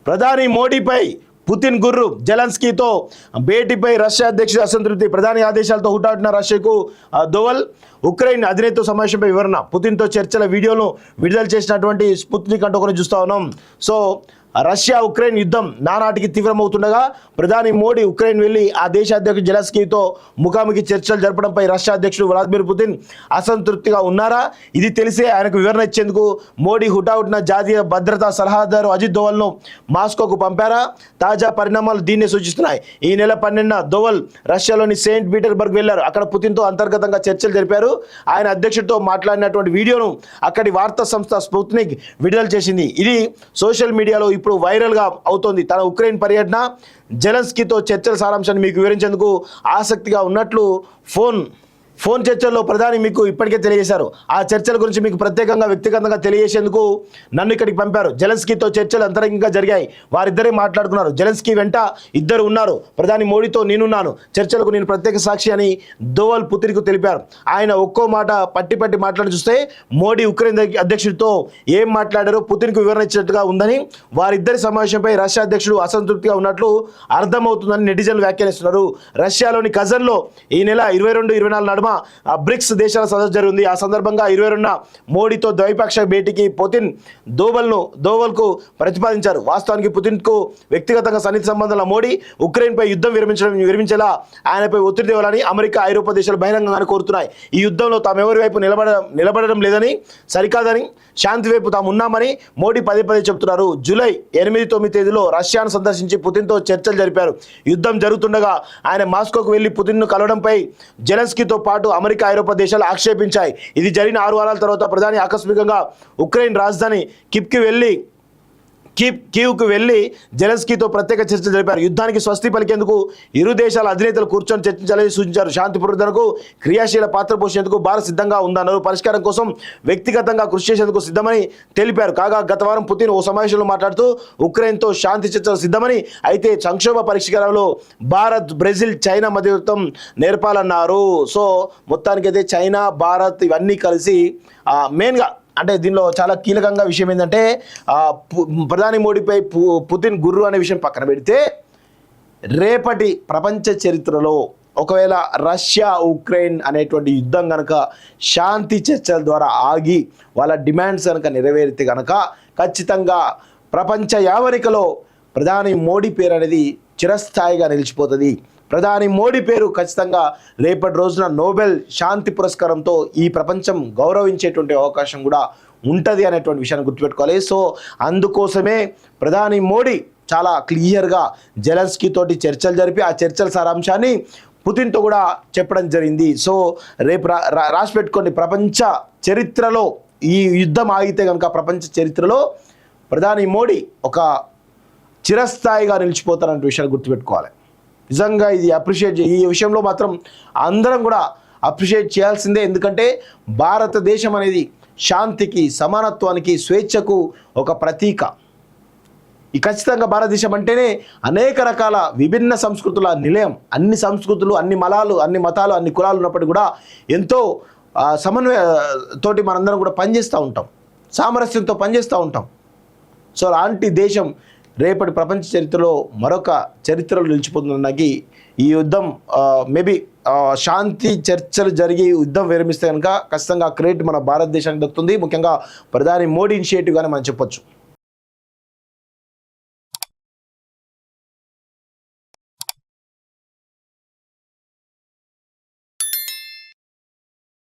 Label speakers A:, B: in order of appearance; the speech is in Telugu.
A: ప్రధాని మోడీపై పుతిన్ గుర్రు, జెలెన్స్కీతో భేటీపై రష్యా అధ్యక్షుడి అసంతృప్తి, ప్రధాని ఆదేశాలతో హుటాహుటిన రష్యాకు దోవల్, ఉక్రెయిన్ అధినేత సమావేశంపై వివరణ, పుతిన్తో చర్చల వీడియోను విడుదల చేసినటువంటి స్పుత్నిక్ అంటూ కూడా చూస్తా ఉన్నాం. సో రష్యా ఉక్రెయిన్ యుద్ధం నానాటికి తీవ్రమవుతుండగా ప్రధాని మోడీ ఉక్రెయిన్ వెళ్లి ఆ దేశ అధ్యక్షుడు జెలెన్స్కీతో ముఖాముఖి చర్చలు జరపడంపై రష్యా అధ్యక్షుడు వ్లాదిమిర్ పుతిన్ అసంతృప్తిగా ఉన్నారా? ఇది తెలిసే ఆయనకు వివరణ ఇచ్చేందుకు మోడీ హుటాహుటిన జాతీయ భద్రతా సలహాదారు అజిత్ దోవల్ను మాస్కోకు పంపారా? తాజా పరిణామాలు దీన్నే సూచిస్తున్నాయి. ఈ నెల 12న దోవల్ రష్యాలోని సెయింట్ పీటర్స్బర్గ్ వెళ్లారు. అక్కడ పుతిన్తో అంతర్గతంగా చర్చలు జరిపారు. ఆయన అధ్యక్షుడితో మాట్లాడినటువంటి వీడియోను అక్కడి వార్తా సంస్థ స్పుత్నిక్ విడుదల చేసింది. ఇది సోషల్ మీడియాలో ఇప్పుడు వైరల్గా అవుతోంది. తన ఉక్రెయిన్ పర్యటన, జెలెన్స్కీతో చర్చల సారాంశాన్ని మీకు వివరించేందుకు ఆసక్తిగా ఉన్నట్లు ఫోన్ చర్చల్లో ప్రధాని మీకు ఇప్పటికే తెలియజేశారు. ఆ చర్చల గురించి మీకు ప్రత్యేకంగా వ్యక్తిగతంగా తెలియజేసేందుకు నన్ను ఇక్కడికి పంపారు. జెలెన్స్కీతో చర్చలు అంతరంగంగా జరిగాయి. వారిద్దరే మాట్లాడుకున్నారు. జెలెన్స్కీ వెంట ఇద్దరు ఉన్నారు. ప్రధాని మోడీతో నేనున్నాను. చర్చలకు నేను ప్రత్యేక సాక్షి అని దోవల్ పుతిన్కు తెలిపారు. ఆయన ఒక్కో మాట పట్టి మాట్లాడి చూస్తే మోడీ ఉక్రెయిన్ అధ్యక్షుడితో ఏం మాట్లాడారో పుతిన్కు వివరణ ఇచ్చినట్టుగా ఉందని, వారిద్దరి సమావేశంపై రష్యా అధ్యక్షుడు అసంతృప్తిగా ఉన్నట్లు అర్థమవుతుందని నెటిజన్లు వ్యాఖ్యానిస్తున్నారు. రష్యాలోని కజన్లో ఈ నెల 22-24 నడుమ బ్రిక్స్ దేశాల సదస్సు జరిగింది. ఆ సందర్భంగా 22న మోడీతో ద్వైపాక్షిక భేటీకి పుతిన్ దోవల్కు ప్రతిపాదించారు. వాస్తవానికి పుతిన్కు వ్యక్తిగతంగా సన్నిహిత సంబంధాల మోడీ ఉక్రెయిన్పై యుద్ధం విరమించేలా ఆయనపై ఒత్తిడి తేవాలని అమెరికా, ఐరోపా దేశాలు బహిరంగంగానే కోరుతున్నాయి. ఈ యుద్ధంలో తాము ఎవరి వైపు నిలబడడం లేదని, సరికాదని, శాంతి వైపు తాము ఉన్నామని మోడీ పదే చెబుతున్నారు. జూలై 8-9 తేదీలో రష్యాను సందర్శించి పుతిన్తో చర్చలు జరిపారు. యుద్ధం జరుగుతుండగా ఆయన మాస్కోకు వెళ్లి పుతిన్ను కలవడంపై జెలెన్స్కీతో పాటు అమెరికా, ఐరోపా దేశాలు ఆక్షేపించాయి. ఇది జరిగిన 6 వారాల తర్వాత ప్రధాని ఆకస్మికంగా ఉక్రెయిన్ రాజధాని కీవ్కు వెళ్లి జెలెన్స్కీతో ప్రత్యేక చర్చలు జరిపారు. యుద్ధానికి స్వస్తి పలికేందుకు ఇరు దేశాల అధినేతలు కూర్చొని చర్చించాలని సూచించారు. శాంతి పునరుద్ధరణకు క్రియాశీల పాత్ర పోషేందుకు భారత్ సిద్ధంగా ఉందన్నారు. పరిష్కారం కోసం వ్యక్తిగతంగా కృషి చేసేందుకు సిద్ధమని తెలిపారు. కాగా గత వారం పుతిన్ ఓ సమావేశంలో మాట్లాడుతూ ఉక్రెయిన్తో శాంతి చర్చలు సిద్ధమని, అయితే సంక్షోభ పరిష్కారంలో భారత్, బ్రెజిల్, చైనా మధ్యవర్తం నేర్పాలన్నారు. సో మొత్తానికైతే చైనా, భారత్ ఇవన్నీ కలిసి మెయిన్గా అంటే దీనిలో చాలా కీలకంగా విషయం ఏంటంటే ప్రధాని మోడీపై పుతిన్ గుర్రు అనే విషయం పక్కన పెడితే, రేపటి ప్రపంచ చరిత్రలో ఒకవేళ రష్యా ఉక్రెయిన్ అనేటువంటి యుద్ధం కనుక శాంతి చర్చల ద్వారా ఆగి వాళ్ళ డిమాండ్స్ కనుక నెరవేరితే కనుక ఖచ్చితంగా ప్రపంచ యావరికలో ప్రధాని మోడీ పేరు అనేది చిరస్థాయిగా నిలిచిపోతుంది. ప్రధాని మోడీ పేరు ఖచ్చితంగా రేపటి రోజున నోబెల్ శాంతి పురస్కారంతో ఈ ప్రపంచం గౌరవించేటువంటి అవకాశం కూడా ఉంటుంది అనేటువంటి విషయాన్ని గుర్తుపెట్టుకోవాలి. సో అందుకోసమే ప్రధాని మోడీ చాలా క్లియర్గా జెలెన్స్కీ తోటి చర్చలు జరిపి ఆ చర్చల సారాంశాన్ని పుతిన్తో కూడా చెప్పడం జరిగింది. సో రేపు రాసి పెట్టుకోండి, ప్రపంచ చరిత్రలో ఈ యుద్ధం ఆగితే కనుక ప్రపంచ చరిత్రలో ప్రధాని మోడీ ఒక చిరస్థాయిగా నిలిచిపోతారనే విషయాన్ని గుర్తుపెట్టుకోవాలి. నిజంగా ఇది ఈ విషయంలో మాత్రం అందరం కూడా అప్రిషియేట్ చేయాల్సిందే. ఎందుకంటే భారతదేశం అనేది శాంతికి, సమానత్వానికి, స్వేచ్ఛకు ఒక ప్రతీక. ఈ ఖచ్చితంగా భారతదేశం అంటేనే అనేక రకాల విభిన్న సంస్కృతుల నిలయం. అన్ని సంస్కృతులు, అన్ని మతాలు, అన్ని కులాలు ఉన్నప్పటికీ కూడా ఎంతో సమన్వయంతోటి మనందరం కూడా పనిచేస్తూ ఉంటాం, సామరస్యంతో పనిచేస్తూ ఉంటాం. సో అలాంటి దేశం రేపటి ప్రపంచ చరిత్రలో మరొక చరిత్రలో నిలిచిపోతుందన్నకి ఈ యుద్ధం మేబీ శాంతి చర్చలు జరిగి యుద్ధం విరమిస్తే కనుక ఖచ్చితంగా క్రెడిట్ మన భారతదేశానికి దక్కుతుంది. ముఖ్యంగా ప్రధాని మోడీ ఇనిషియేటివ్గానే మనం చెప్పొచ్చు.